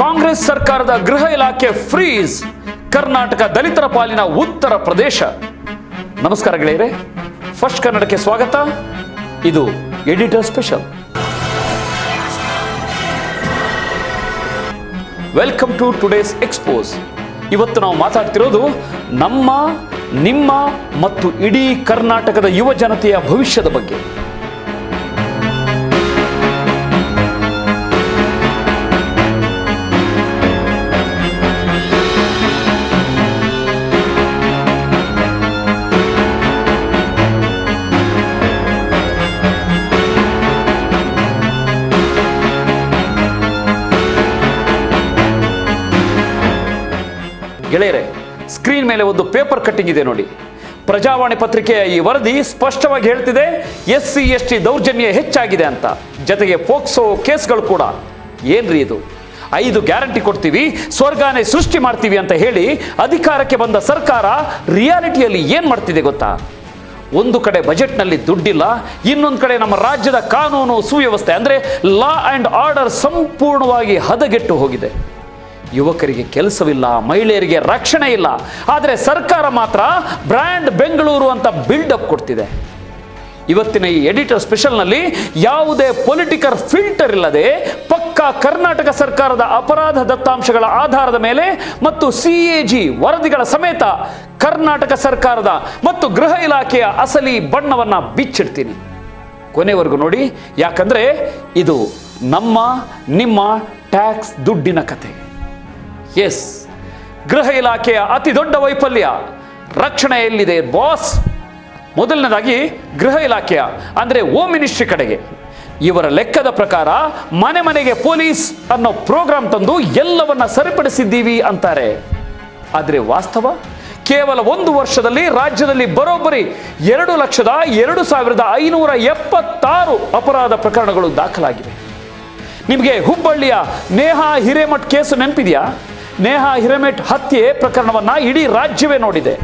ಕಾಂಗ್ರೆಸ್ ಸರ್ಕಾರದ ಗೃಹ ಇಲಾಖೆ ಫ್ರೀಸ್, ಕರ್ನಾಟಕ ದಲಿತರ ಪಾಲಿನ ಉತ್ತರ ಪ್ರದೇಶ. ನಮಸ್ಕಾರ ಗೆಳೆಯರೆ, ಫಸ್ಟ್ ಕನ್ನಡಕ್ಕೆ ಸ್ವಾಗತ. ಇದು editor special. Welcome to today's expose. ಇವತ್ತು ನಾವು ಮಾತಾಡ್ತಿರೋದು ನಮ್ಮ, ನಿಮ್ಮ ಮತ್ತು ಇಡೀ ಕರ್ನಾಟಕದ ಯುವ ಜನತೆಯ ಭವಿಷ್ಯದ ಬಗ್ಗೆ. ಗೆಳೆಯರೆ, ಸ್ಕ್ರೀನ್ ಮೇಲೆ ಒಂದು ಪೇಪರ್ ಕಟ್ಟಿಂಗ್ ಇದೆ ನೋಡಿ. ಪ್ರಜಾವಾಣಿ ಪತ್ರಿಕೆಯ ಈ ವರದಿ ಸ್ಪಷ್ಟವಾಗಿ ಹೇಳ್ತಿದೆ, SC ST ದೌರ್ಜನ್ಯ ಹೆಚ್ಚಾಗಿದೆ ಅಂತ. ಜೊತೆಗೆ ಪೋಕ್ಸೋ ಕೇಸ್ಗಳು ಕೂಡ. ಏನ್ರಿ ಇದು? 5 ಗ್ಯಾರಂಟಿ ಕೊಡ್ತೀವಿ, ಸ್ವರ್ಗಾನೇ ಸೃಷ್ಟಿ ಮಾಡ್ತೀವಿ ಅಂತ ಹೇಳಿ ಅಧಿಕಾರಕ್ಕೆ ಬಂದ ಸರ್ಕಾರ ರಿಯಾಲಿಟಿಯಲ್ಲಿ ಏನ್ ಮಾಡ್ತಿದೆ ಗೊತ್ತಾ? ಒಂದು ಕಡೆ ಬಜೆಟ್ನಲ್ಲಿ ದುಡ್ಡಿಲ್ಲ, ಇನ್ನೊಂದು ಕಡೆ ನಮ್ಮ ರಾಜ್ಯದ ಕಾನೂನು ಸುವ್ಯವಸ್ಥೆ ಅಂದರೆ ಲಾ ಆ್ಯಂಡ್ ಆರ್ಡರ್ ಸಂಪೂರ್ಣವಾಗಿ ಹದಗೆಟ್ಟು ಹೋಗಿದೆ. ಯುವಕರಿಗೆ ಕೆಲಸವಿಲ್ಲ, ಮಹಿಳೆಯರಿಗೆ ರಕ್ಷಣೆ ಇಲ್ಲ. ಆದರೆ ಸರ್ಕಾರ ಮಾತ್ರ ಬ್ರ್ಯಾಂಡ್ ಬೆಂಗಳೂರು ಅಂತ ಬಿಲ್ಡಪ್ ಕೊಡ್ತಿದೆ. ಇವತ್ತಿನ ಈ ಎಡಿಟರ್ ಸ್ಪೆಷಲ್ನಲ್ಲಿ ಯಾವುದೇ ಪೊಲಿಟಿಕಲ್ ಫಿಲ್ಟರ್ ಇಲ್ಲದೆ ಪಕ್ಕಾ ಕರ್ನಾಟಕ ಸರ್ಕಾರದ ಅಪರಾಧ ದತ್ತಾಂಶಗಳ ಆಧಾರದ ಮೇಲೆ ಮತ್ತು CAG ವರದಿಗಳ ಸಮೇತ ಕರ್ನಾಟಕ ಸರ್ಕಾರದ ಮತ್ತು ಗೃಹ ಇಲಾಖೆಯ ಅಸಲಿ ಬಣ್ಣವನ್ನ ಬಿಚ್ಚಿಡ್ತೀನಿ. ಕೊನೆವರೆಗೂ ನೋಡಿ, ಯಾಕಂದ್ರೆ ಇದು ನಮ್ಮ, ನಿಮ್ಮ ಟ್ಯಾಕ್ಸ್ ದುಡ್ಡಿನ ಕತೆ. ಎಸ್, ಗೃಹ ಇಲಾಖೆಯ ಅತಿ ದೊಡ್ಡ ವೈಫಲ್ಯ ರಕ್ಷಣೆ ಎಲ್ಲಿದೆ ಬಾಸ್? ಮೊದಲನೇದಾಗಿ ಗೃಹ ಇಲಾಖೆಯ ಅಂದರೆ ಹೋಮ್ ಮಿನಿಸ್ಟ್ರಿ ಕಡೆಗೆ. ಇವರ ಲೆಕ್ಕದ ಪ್ರಕಾರ ಮನೆ ಮನೆಗೆ ಪೊಲೀಸ್ ಅನ್ನೋ ಪ್ರೋಗ್ರಾಂ ತಂದು ಎಲ್ಲವನ್ನ ಸರಿಪಡಿಸಿದ್ದೀವಿ ಅಂತಾರೆ. ಆದರೆ ವಾಸ್ತವ ಕೇವಲ 1 ವರ್ಷದಲ್ಲಿ ರಾಜ್ಯದಲ್ಲಿ ಬರೋಬ್ಬರಿ 2,02,576 ಅಪರಾಧ ಪ್ರಕರಣಗಳು ದಾಖಲಾಗಿವೆ. ನಿಮಗೆ ಹುಬ್ಬಳ್ಳಿಯ ನೇಹಾ ಹಿರೇಮಠ್ ಕೇಸು ನೆನಪಿದೆಯಾ? ನೇಹಾ ಹಿರೇಮಠ್ ಹತ್ಯೆ ಪ್ರಕರಣವನ್ನ ಇಡೀ ರಾಜ್ಯವೇ ನೋಡಿದೆ.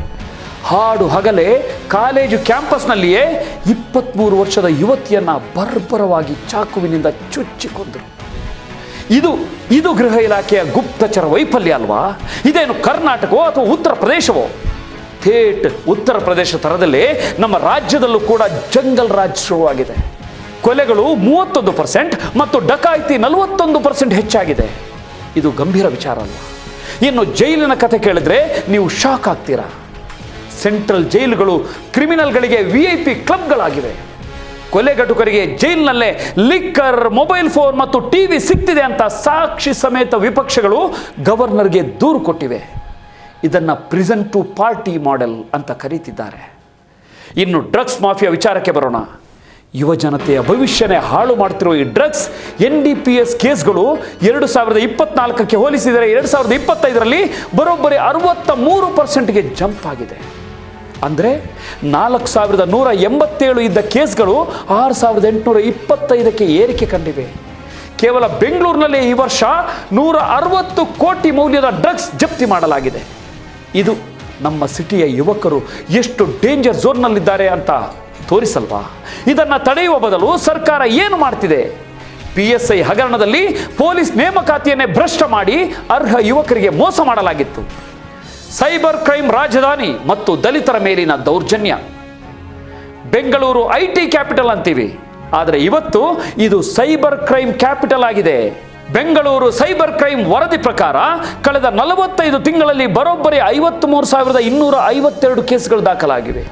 ಹಾಡು ಹಗಲೇ ಕಾಲೇಜು ಕ್ಯಾಂಪಸ್ನಲ್ಲಿಯೇ 23 ವರ್ಷದ ಯುವತಿಯನ್ನ ಬರ್ಬರವಾಗಿ ಚಾಕುವಿನಿಂದ ಚುಚ್ಚಿಕೊಂಡರು. ಇದು ಗೃಹ ಇಲಾಖೆಯ ಗುಪ್ತಚರ ವೈಫಲ್ಯ ಅಲ್ವಾ? ಇದೇನು ಕರ್ನಾಟಕವೋ ಅಥವಾ ಉತ್ತರ ಪ್ರದೇಶವೋ? ಥೇಟ್ ಉತ್ತರ ಪ್ರದೇಶ ತರದಲ್ಲೇ ನಮ್ಮ ರಾಜ್ಯದಲ್ಲೂ ಕೂಡ ಜಂಗಲ್ ರಾಜ್ ಶುರುವಾಗಿದೆ. ಕೊಲೆಗಳು 31% ಮತ್ತು ಡಕಾಯಿತಿ 41% ಹೆಚ್ಚಾಗಿದೆ. ಇದು ಗಂಭೀರ ವಿಚಾರ ಅಲ್ಲ. ಇನ್ನು ಜೈಲಿನ ಕಥೆ ಕೇಳಿದ್ರೆ ನೀವು ಶಾಕ್ ಆಗ್ತೀರಾ. ಸೆಂಟ್ರಲ್ ಜೈಲುಗಳು ಕ್ರಿಮಿನಲ್ಗಳಿಗೆ VIP ಕ್ಲಬ್ಗಳಾಗಿವೆ. ಕೊಲೆಗಟುಕರಿಗೆ ಜೈಲಿನಲ್ಲೇ ಲಿಕ್ಕರ್, ಮೊಬೈಲ್ ಫೋನ್ ಮತ್ತು TV ಸಿಗ್ತಿದೆ ಅಂತ ಸಾಕ್ಷಿ ಸಮೇತ ವಿಪಕ್ಷಗಳು ಗವರ್ನರ್ಗೆ ದೂರು ಕೊಟ್ಟಿವೆ. ಇದನ್ನ ಪ್ರಿಸನ್ ಟು ಪಾರ್ಟಿ ಮಾಡೆಲ್ ಅಂತ ಕರೀತಿದ್ದಾರೆ. ಇನ್ನು ಡ್ರಗ್ಸ್ ಮಾಫಿಯಾ ವಿಚಾರಕ್ಕೆ ಬರೋಣ. ಯುವ ಜನತೆಯ ಭವಿಷ್ಯನೇ ಹಾಳು ಮಾಡ್ತಿರೋ ಈ ಡ್ರಗ್ಸ್ NDPS ಕೇಸ್ಗಳು 2024ಕ್ಕೆ ಹೋಲಿಸಿದರೆ 2025ರಲ್ಲಿ ಬರೋಬ್ಬರಿ 63%ಗೆ ಜಂಪ್ ಆಗಿದೆ. ಅಂದರೆ 4,187 ಇದ್ದ ಕೇಸ್ಗಳು 6,825ಕ್ಕೆ ಏರಿಕೆ ಕಂಡಿವೆ. ಕೇವಲ ಬೆಂಗಳೂರಿನಲ್ಲಿ ಈ ವರ್ಷ 160 ಕೋಟಿ ಮೌಲ್ಯದ ಡ್ರಗ್ಸ್ ಜಪ್ತಿ ಮಾಡಲಾಗಿದೆ. ಇದು ನಮ್ಮ ಸಿಟಿಯ ಯುವಕರು ಎಷ್ಟು ಡೇಂಜರ್ ಝೋನ್ನಲ್ಲಿದ್ದಾರೆ ಅಂತ ತೋರಿಸಲ್ವಾ? ಇದನ್ನ ತಡೆಯುವ ಬದಲು ಸರ್ಕಾರ ಏನು ಮಾಡ್ತಿದೆ? PSI ಹಗರಣದಲ್ಲಿ ಪೊಲೀಸ್ ನೇಮಕಾತಿಯನ್ನೇ ಭ್ರಷ್ಟ ಮಾಡಿ ಅರ್ಹ ಯುವಕರಿಗೆ ಮೋಸ ಮಾಡಲಾಗಿತ್ತು. ಸೈಬರ್ ಕ್ರೈಮ್ ರಾಜಧಾನಿ ಮತ್ತು ದಲಿತರ ಮೇಲಿನ ದೌರ್ಜನ್ಯ. ಬೆಂಗಳೂರು IT ಕ್ಯಾಪಿಟಲ್ ಅಂತೀವಿ, ಆದರೆ ಇವತ್ತು ಇದು ಸೈಬರ್ ಕ್ರೈಮ್ ಕ್ಯಾಪಿಟಲ್ ಆಗಿದೆ. ಬೆಂಗಳೂರು ಸೈಬರ್ ಕ್ರೈಮ್ ವರದಿ ಪ್ರಕಾರ ಕಳೆದ 45 ತಿಂಗಳಲ್ಲಿ ಬರೋಬ್ಬರಿ 53,252 ಕೇಸ್ಗಳು ದಾಖಲಾಗಿವೆ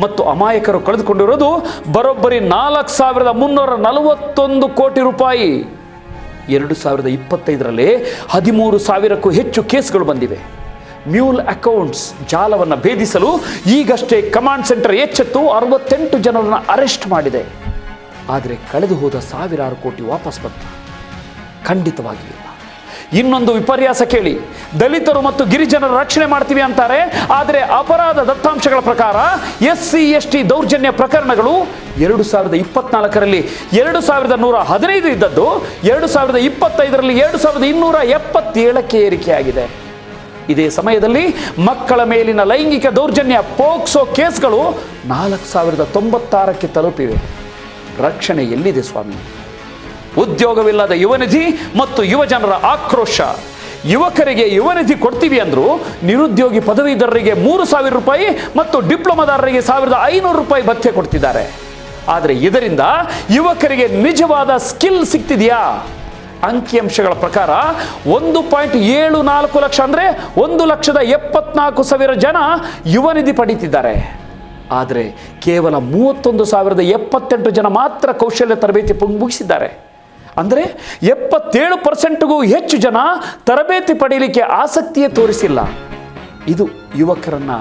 ಮತ್ತು ಅಮಾಯಕರು ಕಳೆದುಕೊಂಡಿರೋದು ಬರೋಬ್ಬರಿ 4,341 ಕೋಟಿ ರೂಪಾಯಿ. 2025ರಲ್ಲಿ 13,000ಕ್ಕೂ ಹೆಚ್ಚು ಕೇಸ್ಗಳು ಬಂದಿವೆ. ಮ್ಯೂಲ್ ಅಕೌಂಟ್ಸ್ ಜಾಲವನ್ನು ಭೇದಿಸಲು ಈಗಷ್ಟೇ ಕಮಾಂಡ್ ಸೆಂಟರ್ ಎಚ್ಚೆತ್ತು 68 ಜನರನ್ನು ಅರೆಸ್ಟ್ ಮಾಡಿದೆ. ಆದರೆ ಕಳೆದು ಹೋದ 1,000 ಕೋಟಿ ವಾಪಸ್ ಬಂತ? ಖಂಡಿತವಾಗಿಲ್ಲ. ಇನ್ನೊಂದು ವಿಪರ್ಯಾಸ ಕೇಳಿ. ದಲಿತರು ಮತ್ತು ಗಿರಿಜನರ ರಕ್ಷಣೆ ಮಾಡ್ತೀವಿ ಅಂತಾರೆ, ಆದರೆ ಅಪರಾಧ ದತ್ತಾಂಶಗಳ ಪ್ರಕಾರ SC ST ದೌರ್ಜನ್ಯ ಪ್ರಕರಣಗಳು 2024ರಲ್ಲಿ 2,115 ಇದ್ದದ್ದು 2025ರಲ್ಲಿ 2,277ಕ್ಕೆ ಏರಿಕೆಯಾಗಿದೆ. ಇದೇ ಸಮಯದಲ್ಲಿ ಮಕ್ಕಳ ಮೇಲಿನ ಲೈಂಗಿಕ ದೌರ್ಜನ್ಯ ಪೋಕ್ಸೋ ಕೇಸ್ಗಳು 4,096ಕ್ಕೆ ತಲುಪಿವೆ. ರಕ್ಷಣೆ ಎಲ್ಲಿದೆ ಸ್ವಾಮಿ? ಉದ್ಯೋಗವಿಲ್ಲದ ಯುವನಿಧಿ ಮತ್ತು ಯುವಜನರ ಆಕ್ರೋಶ. ಯುವಕರಿಗೆ ಯುವನಿಧಿ ಕೊಡ್ತೀವಿ ಅಂದ್ರು ನಿರುದ್ಯೋಗಿ ಪದವೀಧರರಿಗೆ 3,000 ರೂಪಾಯಿ ಮತ್ತು ಡಿಪ್ಲೊಮಾದಾರರಿಗೆ 1,500 ರೂಪಾಯಿ ಭತ್ಯೆ ಕೊಡ್ತಿದ್ದಾರೆ. ಆದರೆ ಇದರಿಂದ ಯುವಕರಿಗೆ ನಿಜವಾದ ಸ್ಕಿಲ್ ಸಿಗ್ತಿದೆಯಾ? ಅಂಕಿಅಂಶಗಳ ಪ್ರಕಾರ 1.74 ಲಕ್ಷ ಅಂದರೆ 1,74,000 ಜನ ಯುವನಿಧಿ ಪಡೀತಿದ್ದಾರೆ. ಆದರೆ ಕೇವಲ 31,078 ಜನ ಮಾತ್ರ ಕೌಶಲ್ಯ ತರಬೇತಿ ಮುಗಿಸಿದ್ದಾರೆ. ಅಂದರೆ 77%ಗೂ ಹೆಚ್ಚು ಜನ ತರಬೇತಿ ಪಡೆಯಲಿಕ್ಕೆ ಆಸಕ್ತಿಯೇ ತೋರಿಸಿಲ್ಲ. ಇದು ಯುವಕರನ್ನ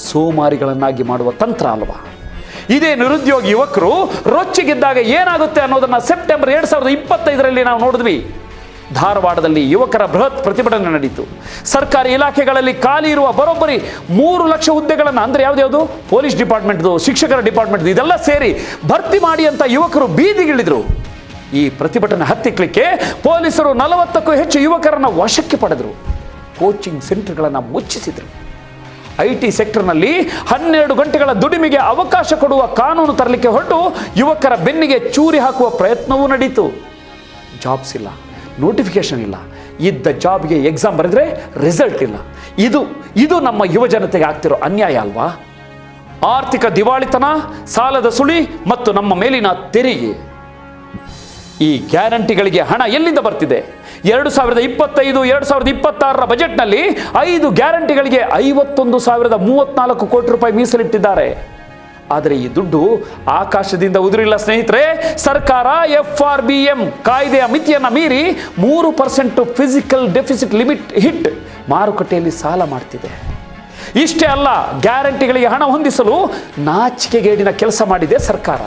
ಸೋಮಾರಿಗಳನ್ನಾಗಿ ಮಾಡುವ ತಂತ್ರ ಅಲ್ವಾ? ಇದೇ ನಿರುದ್ಯೋಗಿ ಯುವಕರು ರೊಚ್ಚಿಗಿದ್ದಾಗ ಏನಾಗುತ್ತೆ ಅನ್ನೋದನ್ನ ಸೆಪ್ಟೆಂಬರ್ 2025ರಲ್ಲಿ ನಾವು ನೋಡಿದ್ವಿ. ಧಾರವಾಡದಲ್ಲಿ ಯುವಕರ ಬೃಹತ್ ಪ್ರತಿಭಟನೆ ನಡೆಯಿತು. ಸರ್ಕಾರಿ ಇಲಾಖೆಗಳಲ್ಲಿ ಖಾಲಿ ಇರುವ ಬರೋಬ್ಬರಿ 3 ಲಕ್ಷ ಹುದ್ದೆಗಳನ್ನು, ಅಂದರೆ ಯಾವ್ದು ಪೊಲೀಸ್ ಡಿಪಾರ್ಟ್ಮೆಂಟ್ದು, ಶಿಕ್ಷಕರ ಡಿಪಾರ್ಟ್ಮೆಂಟ್ದು, ಇದೆಲ್ಲ ಸೇರಿ ಭರ್ತಿ ಮಾಡಿ ಅಂತ ಯುವಕರು ಬೀದಿಗಿಳಿದ್ರು. ಈ ಪ್ರತಿಭಟನೆ ಹತ್ತಿಕ್ಕಲಿಕ್ಕೆ ಪೊಲೀಸರು 40ಕ್ಕೂ ಹೆಚ್ಚು ಯುವಕರನ್ನು ವಶಕ್ಕೆ ಪಡೆದರು. ಕೋಚಿಂಗ್ ಸೆಂಟರ್ಗಳನ್ನು ಮುಚ್ಚಿಸಿದರು. IT ಸೆಕ್ಟರ್ನಲ್ಲಿ 12 ಗಂಟೆಗಳ ದುಡಿಮೆಗೆ ಅವಕಾಶ ಕೊಡುವ ಕಾನೂನು ತರಲಿಕ್ಕೆ ಹೊರಟು ಯುವಕರ ಬೆನ್ನಿಗೆ ಚೂರಿ ಹಾಕುವ ಪ್ರಯತ್ನವೂ ನಡೆಯಿತು. ಜಾಬ್ಸ್ ಇಲ್ಲ, ನೋಟಿಫಿಕೇಶನ್ ಇಲ್ಲ, ಇದ್ದ ಜಾಬ್ಗೆ ಎಕ್ಸಾಮ್ ಬರೆದ್ರೆ ರಿಸಲ್ಟ್ ಇಲ್ಲ. ಇದು ನಮ್ಮ ಯುವ ಜನತೆಗೆ ಆಗ್ತಿರೋ ಅನ್ಯಾಯ ಅಲ್ವಾ? ಆರ್ಥಿಕ ದಿವಾಳಿತನ, ಸಾಲದ ಸುಳಿ ಮತ್ತು ನಮ್ಮ ಮೇಲಿನ ತೆರಿಗೆ. ಈ ಗ್ಯಾರಂಟಿಗಳಿಗೆ ಹಣ ಎಲ್ಲಿಂದ ಬರ್ತಿದೆ? 2025-2026 ಬಜೆಟ್ನಲ್ಲಿ 5 ಗ್ಯಾರಂಟಿಗಳಿಗೆ 51,034 ಕೋಟಿ ರೂಪಾಯಿ ಮೀಸಲಿಟ್ಟಿದ್ದಾರೆ. ಆದರೆ ಈ ದುಡ್ಡು ಆಕಾಶದಿಂದ ಉದುರಿಲ್ಲ ಸ್ನೇಹಿತರೆ. ಸರ್ಕಾರ FRBM ಕಾಯ್ದೆಯ ಮಿತಿಯನ್ನು ಮೀರಿ 3% ಫಿಸಿಕಲ್ ಡೆಫಿಸಿಟ್ ಲಿಮಿಟ್ ಹಿಟ್ ಮಾರುಕಟ್ಟೆಯಲ್ಲಿ ಸಾಲ ಮಾಡ್ತಿದೆ. ಇಷ್ಟೇ ಅಲ್ಲ, ಗ್ಯಾರಂಟಿಗಳಿಗೆ ಹಣ ಹೊಂದಿಸಲು ನಾಚಿಕೆಗೇಡಿನ ಕೆಲಸ ಮಾಡಿದೆ ಸರ್ಕಾರ.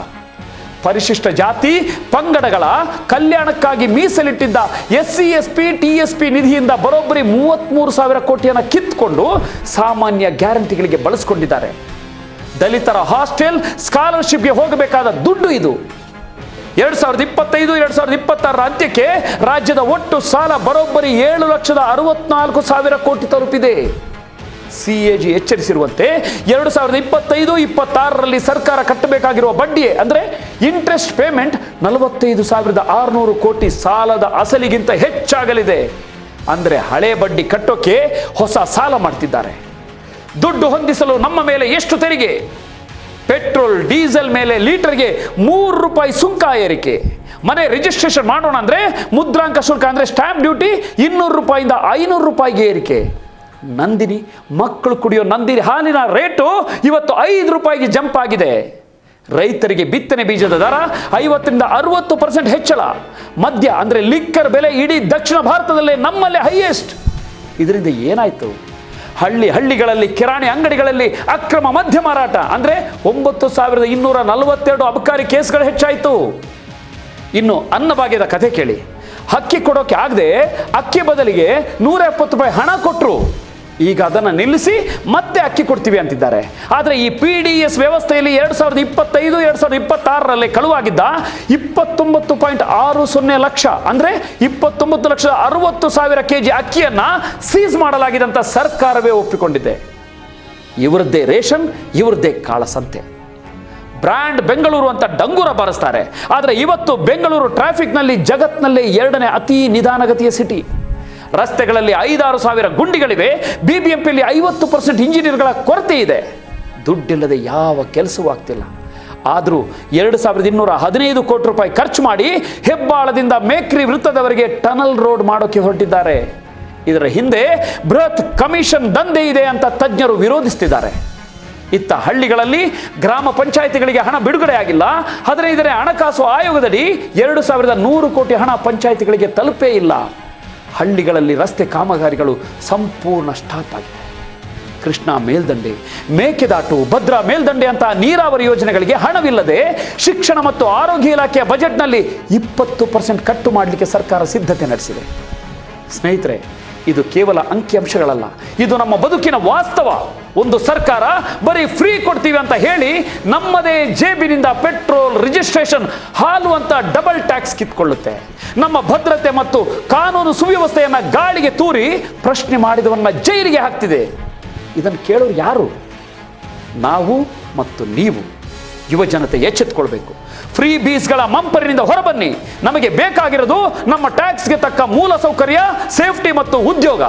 ಪರಿಶಿಷ್ಟ ಜಾತಿ ಪಂಗಡಗಳ ಕಲ್ಯಾಣಕ್ಕಾಗಿ ಮೀಸಲಿಟ್ಟಿದ್ದ SC ST TSP ನಿಧಿಯಿಂದ ಬರೋಬ್ಬರಿ 33,000 ಕೋಟಿಯನ್ನು ಕಿತ್ತುಕೊಂಡು ಸಾಮಾನ್ಯ ಗ್ಯಾರಂಟಿಗಳಿಗೆ ಬಳಸಿಕೊಂಡಿದ್ದಾರೆ. ದಲಿತರ ಹಾಸ್ಟೆಲ್ ಸ್ಕಾಲರ್ಶಿಪ್ಗೆ ಹೋಗಬೇಕಾದ ದುಡ್ಡು ಇದು. 2025-2026 ಅಂತ್ಯಕ್ಕೆ ರಾಜ್ಯದ ಒಟ್ಟು ಸಾಲ ಬರೋಬ್ಬರಿ 7,64,000 ಕೋಟಿ ತಲುಪಿದೆ. CAG ಎಚ್ಚರಿಸಿರುವಂತೆ 2025-26ರಲ್ಲಿ ಸರ್ಕಾರ ಕಟ್ಟಬೇಕಾಗಿರುವ ಬಡ್ಡಿ ಅಂದರೆ ಇಂಟ್ರೆಸ್ಟ್ ಪೇಮೆಂಟ್ 45,600 ಕೋಟಿ ಸಾಲದ ಅಸಲಿಗಿಂತ ಹೆಚ್ಚಾಗಲಿದೆ. ಅಂದರೆ ಹಳೆ ಬಡ್ಡಿ ಕಟ್ಟೋಕೆ ಹೊಸ ಸಾಲ ಮಾಡ್ತಿದ್ದಾರೆ. ದುಡ್ಡು ಹೊಂದಿಸಲು ನಮ್ಮ ಮೇಲೆ ಎಷ್ಟು ತೆರಿಗೆ? ಪೆಟ್ರೋಲ್ ಡೀಸೆಲ್ ಮೇಲೆ ಲೀಟರ್ಗೆ 3 ರೂಪಾಯಿ ಸುಂಕ ಏರಿಕೆ. ಮನೆ ರಿಜಿಸ್ಟ್ರೇಷನ್ ಮಾಡೋಣ ಅಂದರೆ ಮುದ್ರಾಂಕ ಶುಲ್ಕ ಅಂದರೆ ಸ್ಟ್ಯಾಂಪ್ ಡ್ಯೂಟಿ 200 ರೂಪಾಯಿಂದ 500 ರೂಪಾಯಿಗೆ ಏರಿಕೆ. ನಂದಿನಿ, ಮಕ್ಕಳು ಕುಡಿಯೋ ನಂದಿನಿ ಹಾಲಿನ ರೇಟು ಇವತ್ತು 5 ರೂಪಾಯಿಗೆ ಜಂಪ್ ಆಗಿದೆ. ರೈತರಿಗೆ ಬಿತ್ತನೆ ಬೀಜದ ದರ 50-60% ಹೆಚ್ಚಳ. ಮದ್ಯ ಅಂದರೆ ಲಿಕ್ಕರ್ ಬೆಲೆ ಇಡೀ ದಕ್ಷಿಣ ಭಾರತದಲ್ಲೇ ನಮ್ಮಲ್ಲೇ ಹೈಯೆಸ್ಟ್. ಇದರಿಂದ ಏನಾಯ್ತು? ಹಳ್ಳಿಗಳಲ್ಲಿ ಕಿರಾಣಿ ಅಂಗಡಿಗಳಲ್ಲಿ ಅಕ್ರಮ ಮದ್ಯ ಮಾರಾಟ ಅಂದರೆ 9,242 ಅಬಕಾರಿ ಕೇಸ್ಗಳು ಹೆಚ್ಚಾಯಿತು. ಇನ್ನು ಅನ್ನಭಾಗ್ಯದ ಕಥೆ ಕೇಳಿ. ಅಕ್ಕಿ ಕೊಡೋಕೆ ಆಗದೆ ಅಕ್ಕಿ ಬದಲಿಗೆ 170 ರೂಪಾಯಿ ಹಣ ಕೊಟ್ಟರು. ಈಗ ಅದನ್ನು ನಿಲ್ಲಿಸಿ ಮತ್ತೆ ಅಕ್ಕಿ ಕೊಡ್ತೀವಿ ಅಂತಿದ್ದಾರೆ. ಆದರೆ ಈ PDS ವ್ಯವಸ್ಥೆಯಲ್ಲಿ 2025-2026ರಲ್ಲಿ ಕಳುವಾಗಿದ್ದ 29.60 ಲಕ್ಷ ಅಂದರೆ 29,60,000 kg ಅಕ್ಕಿಯನ್ನು ಸೀಸ್ ಮಾಡಲಾಗಿದೆ ಅಂತ ಸರ್ಕಾರವೇ ಒಪ್ಪಿಕೊಂಡಿದೆ. ಇವರದ್ದೇ ರೇಷನ್, ಇವರದ್ದೇ ಕಾಳಸಂತೆ. ಬ್ರ್ಯಾಂಡ್ ಬೆಂಗಳೂರು ಅಂತ ಡಂಗೂರ ಬಾರಿಸ್ತಾರೆ. ಆದರೆ ಇವತ್ತು ಬೆಂಗಳೂರು ಟ್ರಾಫಿಕ್ನಲ್ಲಿ ಜಗತ್ನಲ್ಲೇ 2ನೇ ಅತಿ ನಿಧಾನಗತಿಯ ಸಿಟಿ. ರಸ್ತೆಗಳಲ್ಲಿ 5-6 ಸಾವಿರ ಗುಂಡಿಗಳಿವೆ. BBMPಯಲ್ಲಿ 50% ಇಂಜಿನಿಯರ್ಗಳ ಕೊರತೆ ಇದೆ. ದುಡ್ಡಿಲ್ಲದೆ ಯಾವ ಕೆಲಸವೂ ಆಗ್ತಿಲ್ಲ. ಆದರೂ 2,215 ಕೋಟಿ ರೂಪಾಯಿ ಖರ್ಚು ಮಾಡಿ ಹೆಬ್ಬಾಳದಿಂದ ಮೇಕ್ರಿ ವೃತ್ತದವರೆಗೆ ಟನಲ್ ರೋಡ್ ಮಾಡೋಕೆ ಹೊರಟಿದ್ದಾರೆ. ಇದರ ಹಿಂದೆ ಬೃಹತ್ ಕಮಿಷನ್ ದಂಧೆ ಇದೆ ಅಂತ ತಜ್ಞರು ವಿರೋಧಿಸುತ್ತಿದ್ದಾರೆ. ಇತ್ತ ಹಳ್ಳಿಗಳಲ್ಲಿ ಗ್ರಾಮ ಪಂಚಾಯಿತಿಗಳಿಗೆ ಹಣ ಬಿಡುಗಡೆ ಆಗಿಲ್ಲ. 15ನೇ ಹಣಕಾಸು ಆಯೋಗದಡಿ 2,100 ಕೋಟಿ ಹಣ ಪಂಚಾಯಿತಿಗಳಿಗೆ ತಲುಪೇ ಇಲ್ಲ. ಹಳ್ಳಿಗಳಲ್ಲಿ ರಸ್ತೆ ಕಾಮಗಾರಿಗಳು ಸಂಪೂರ್ಣ ಸ್ಟಾಪ್ ಆಗಿದೆ. ಕೃಷ್ಣಾ ಮೇಲ್ದಂಡೆ, ಮೇಕೆದಾಟು, ಭದ್ರಾ ಮೇಲ್ದಂಡೆ ಅಂತ ನೀರಾವರಿ ಯೋಜನೆಗಳಿಗೆ ಹಣವಿಲ್ಲದೆ ಶಿಕ್ಷಣ ಮತ್ತು ಆರೋಗ್ಯ ಇಲಾಖೆಯ ಬಜೆಟ್ನಲ್ಲಿ 20% ಕಟ್ಟು ಮಾಡಲಿಕ್ಕೆ ಸರ್ಕಾರ ಸಿದ್ಧತೆ ನಡೆಸಿದೆ. ಸ್ನೇಹಿತರೆ, ಇದು ಕೇವಲ ಅಂಕಿಅಂಶಗಳಲ್ಲ, ಇದು ನಮ್ಮ ಬದುಕಿನ ವಾಸ್ತವ. ಒಂದು ಸರ್ಕಾರ ಬರೀ ಫ್ರೀ ಕೊಡ್ತೀವಿ ಅಂತ ಹೇಳಿ ನಮ್ಮದೇ ಜೇಬಿನಿಂದ ಪೆಟ್ರೋಲ್, ರಿಜಿಸ್ಟ್ರೇಷನ್, ಹಾಲು ಅಂತ ಡಬಲ್ ಟ್ಯಾಕ್ಸ್ ಕಿತ್ಕೊಳ್ಳುತ್ತೆ. ನಮ್ಮ ಭದ್ರತೆ ಮತ್ತು ಕಾನೂನು ಸುವ್ಯವಸ್ಥೆಯನ್ನ ಗಾಳಿಗೆ ತೂರಿ ಪ್ರಶ್ನೆ ಮಾಡಿದವನ್ನ ಜೈಲಿಗೆ ಹಾಕ್ತಿದೆ. ಇದನ್ನು ಕೇಳೋರು ಯಾರು? ನಾವು ಮತ್ತು ನೀವು. ಯುವ ಜನತೆ ಎಚ್ಚೆತ್ತುಕೊಳ್ಬೇಕು. ಫ್ರೀ ಬೀಸ್ಗಳ ಮಂಪರಿನಿಂದ ಹೊರಬನ್ನಿ. ನಮಗೆ ಬೇಕಾಗಿರೋದು ನಮ್ಮ ಟ್ಯಾಕ್ಸ್ಗೆ ತಕ್ಕ ಮೂಲ ಸೌಕರ್ಯ, ಸೇಫ್ಟಿ ಮತ್ತು ಉದ್ಯೋಗ.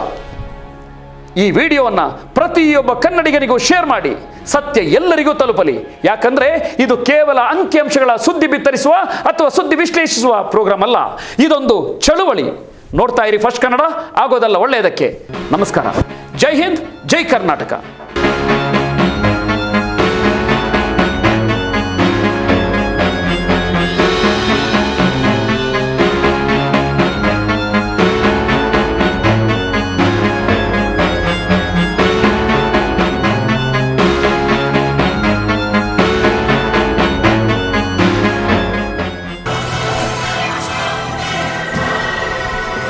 ಈ ವಿಡಿಯೋವನ್ನು ಪ್ರತಿಯೊಬ್ಬ ಕನ್ನಡಿಗನಿಗೂ ಶೇರ್ ಮಾಡಿ. ಸತ್ಯ ಎಲ್ಲರಿಗೂ ತಲುಪಲಿ. ಯಾಕಂದ್ರೆ ಇದು ಕೇವಲ ಅಂಕಿಅಂಶಗಳ ಸುದ್ದಿ ಬಿತ್ತರಿಸುವ ಅಥವಾ ಸುದ್ದಿ ವಿಶ್ಲೇಷಿಸುವ ಪ್ರೋಗ್ರಾಮ್ ಅಲ್ಲ, ಇದೊಂದು ಚಳುವಳಿ. ನೋಡ್ತಾ ಇರಿ ಫಸ್ಟ್ ಕನ್ನಡ, ಆಗೋದಲ್ಲ ಒಳ್ಳೆಯದಕ್ಕೆ. ನಮಸ್ಕಾರ. ಜೈ ಹಿಂದ್, ಜೈ ಕರ್ನಾಟಕ.